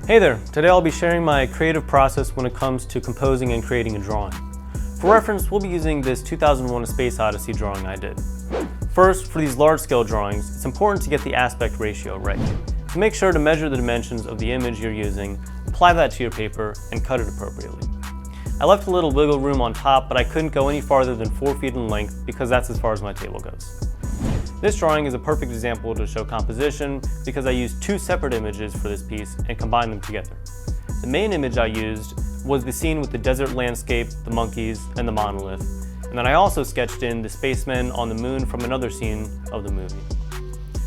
Hey there, today I'll be sharing my creative process when it comes to composing and creating a drawing. For reference, we'll be using this 2001 A Space Odyssey drawing I did. First, for these large-scale drawings, it's important to get the aspect ratio right. So make sure to measure the dimensions of the image you're using, apply that to your paper, and cut it appropriately. I left a little wiggle room on top, but I couldn't go any farther than 4 feet in length because that's as far as my table goes. This drawing is a perfect example to show composition because I used 2 separate images for this piece and combined them together. The main image I used was the scene with the desert landscape, the monkeys, and the monolith, and then I also sketched in the spacemen on the moon from another scene of the movie.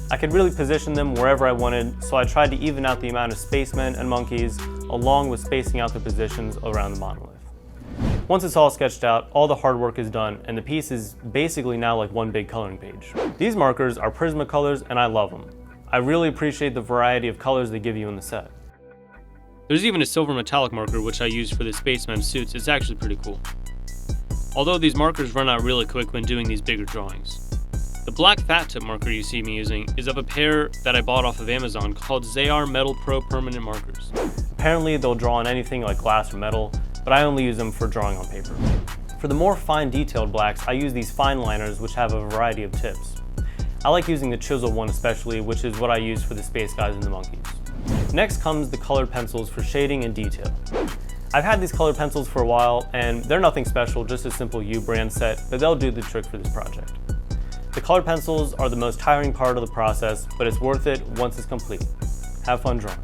I could really position them wherever I wanted, so I tried to even out the amount of spacemen and monkeys along with spacing out the positions around the monolith. Once it's all sketched out, all the hard work is done, and the piece is basically now like one big coloring page. These markers are Prismacolors, and I love them. I really appreciate the variety of colors they give you in the set. There's even a silver metallic marker which I used for the spaceman suits. It's actually pretty cool. Although these markers run out really quick when doing these bigger drawings. The black fat tip marker you see me using is of a pair that I bought off of Amazon called Zayar Metal Pro Permanent Markers. Apparently they'll draw on anything like glass or metal, but I only use them for drawing on paper. For the more fine detailed blacks, I use these fine liners which have a variety of tips. I like using the chisel one especially, which is what I use for the space guys and the monkeys. Next comes the colored pencils for shading and detail. I've had these colored pencils for a while and they're nothing special, just a simple U brand set, but they'll do the trick for this project. The colored pencils are the most tiring part of the process, but it's worth it once it's complete. Have fun drawing.